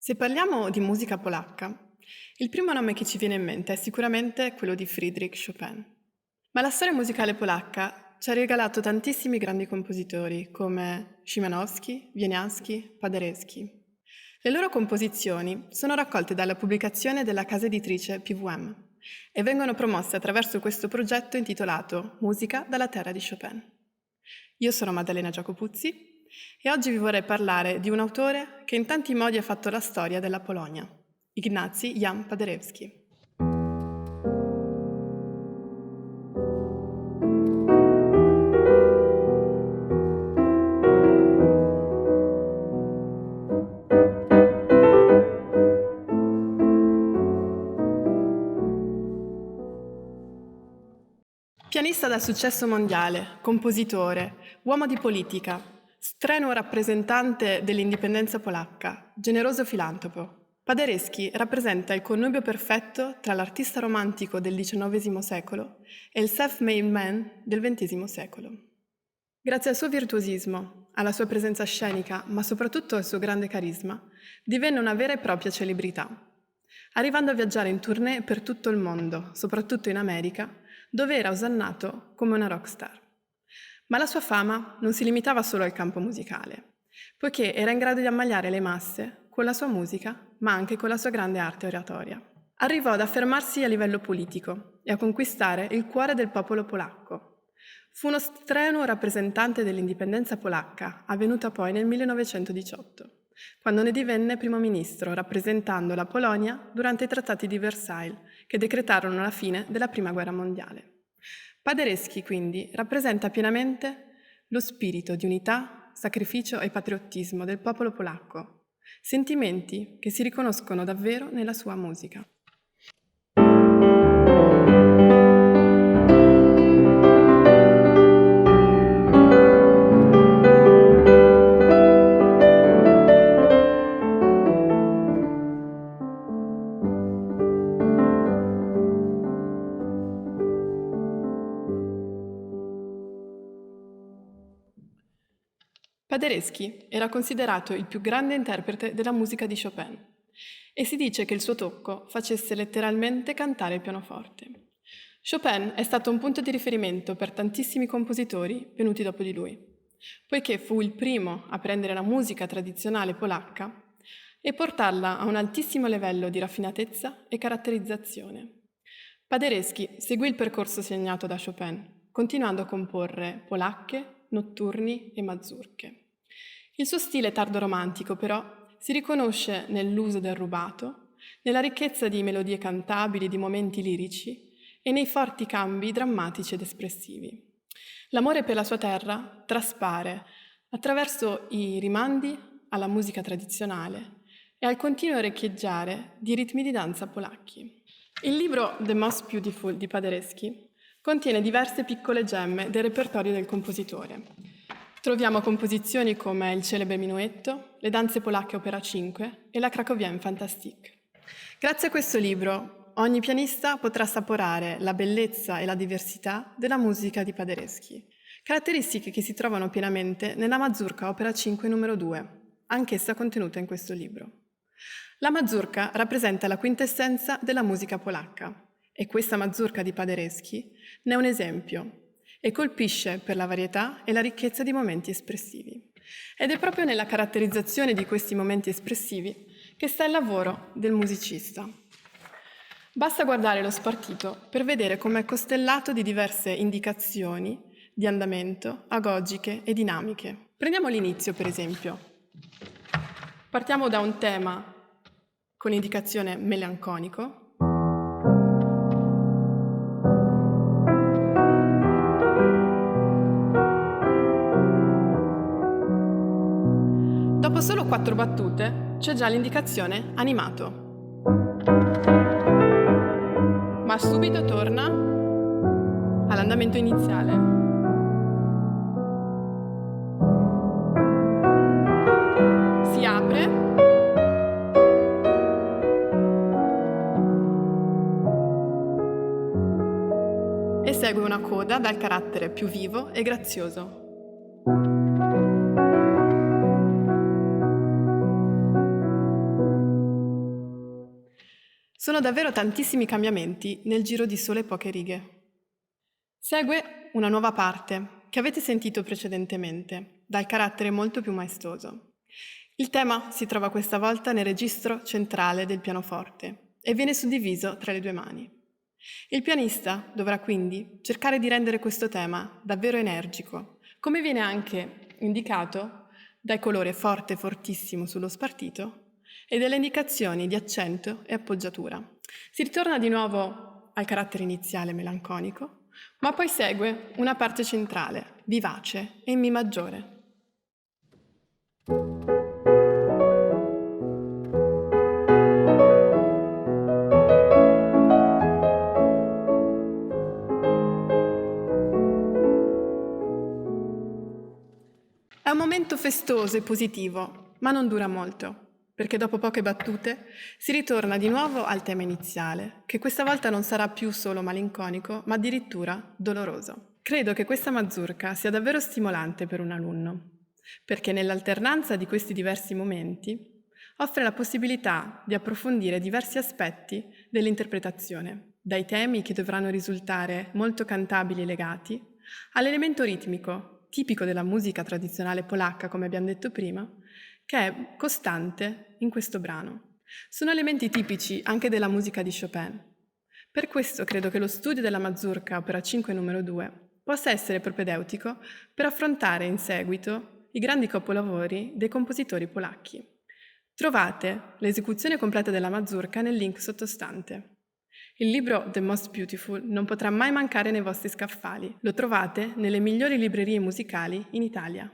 Se parliamo di musica polacca, il primo nome che ci viene in mente è sicuramente quello di Friedrich Chopin. Ma la storia musicale polacca ci ha regalato tantissimi grandi compositori come Szymanowski, Wieniawski, Paderewski. Le loro composizioni sono raccolte dalla pubblicazione della casa editrice PVM e vengono promosse attraverso questo progetto intitolato Musica dalla terra di Chopin. Io sono Maddalena Giacopuzzi e oggi vi vorrei parlare di un autore che in tanti modi ha fatto la storia della Polonia, Ignacy Jan Paderewski. Pianista dal successo mondiale, compositore, uomo di politica, strenuo rappresentante dell'indipendenza polacca, generoso filantropo, Paderewski rappresenta il connubio perfetto tra l'artista romantico del XIX secolo e il self-made man del XX secolo. Grazie al suo virtuosismo, alla sua presenza scenica, ma soprattutto al suo grande carisma, divenne una vera e propria celebrità, arrivando a viaggiare in tournée per tutto il mondo, soprattutto in America, dove era osannato come una rockstar. Ma la sua fama non si limitava solo al campo musicale, poiché era in grado di ammaliare le masse con la sua musica, ma anche con la sua grande arte oratoria. Arrivò ad affermarsi a livello politico e a conquistare il cuore del popolo polacco. Fu uno strenuo rappresentante dell'indipendenza polacca, avvenuta poi nel 1918, quando ne divenne primo ministro, rappresentando la Polonia durante i trattati di Versailles, che decretarono la fine della Prima Guerra Mondiale. Paderewski, quindi, rappresenta pienamente lo spirito di unità, sacrificio e patriottismo del popolo polacco, sentimenti che si riconoscono davvero nella sua musica. Paderewski era considerato il più grande interprete della musica di Chopin e si dice che il suo tocco facesse letteralmente cantare il pianoforte. Chopin è stato un punto di riferimento per tantissimi compositori venuti dopo di lui, poiché fu il primo a prendere la musica tradizionale polacca e portarla a un altissimo livello di raffinatezza e caratterizzazione. Paderewski seguì il percorso segnato da Chopin, continuando a comporre polacche, notturni e mazurche. Il suo stile tardo-romantico, però, si riconosce nell'uso del rubato, nella ricchezza di melodie cantabili e di momenti lirici e nei forti cambi drammatici ed espressivi. L'amore per la sua terra traspare attraverso i rimandi alla musica tradizionale e al continuo orecchieggiare di ritmi di danza polacchi. Il libro The Most Beautiful di Paderewski contiene diverse piccole gemme del repertorio del compositore. Troviamo composizioni come il celebre Minuetto, le danze polacche opera 5 e la Krakowian Fantastique. Grazie a questo libro, ogni pianista potrà assaporare la bellezza e la diversità della musica di Paderewski, caratteristiche che si trovano pienamente nella Mazurka opera 5 numero 2, anch'essa contenuta in questo libro. La Mazurka rappresenta la quintessenza della musica polacca e questa Mazurka di Paderewski ne è un esempio e colpisce per la varietà e la ricchezza di momenti espressivi. Ed è proprio nella caratterizzazione di questi momenti espressivi che sta il lavoro del musicista. Basta guardare lo spartito per vedere come è costellato di diverse indicazioni di andamento, agogiche e dinamiche. Prendiamo l'inizio, per esempio. Partiamo da un tema con indicazione melanconico. Dopo solo 4 battute c'è già l'indicazione animato. Ma subito torna all'andamento iniziale. Si apre e segue una coda dal carattere più vivo e grazioso. Sono davvero tantissimi cambiamenti nel giro di sole poche righe. Segue una nuova parte che avete sentito precedentemente, dal carattere molto più maestoso. Il tema si trova questa volta nel registro centrale del pianoforte e viene suddiviso tra le due mani. Il pianista dovrà quindi cercare di rendere questo tema davvero energico, come viene anche indicato dal colore forte fortissimo sullo spartito e dalle indicazioni di accento e appoggiatura. Si ritorna di nuovo al carattere iniziale melanconico, ma poi segue una parte centrale, vivace e in Mi maggiore. È un momento festoso e positivo, ma non dura molto, perché dopo poche battute si ritorna di nuovo al tema iniziale, che questa volta non sarà più solo malinconico, ma addirittura doloroso. Credo che questa mazurka sia davvero stimolante per un alunno, perché nell'alternanza di questi diversi momenti offre la possibilità di approfondire diversi aspetti dell'interpretazione, dai temi che dovranno risultare molto cantabili e legati, all'elemento ritmico, tipico della musica tradizionale polacca, come abbiamo detto prima, che è costante in questo brano. Sono elementi tipici anche della musica di Chopin. Per questo credo che lo studio della mazurka opera 5 numero 2 possa essere propedeutico per affrontare in seguito i grandi capolavori dei compositori polacchi. Trovate l'esecuzione completa della mazurka nel link sottostante. Il libro The Most Beautiful non potrà mai mancare nei vostri scaffali. Lo trovate nelle migliori librerie musicali in Italia.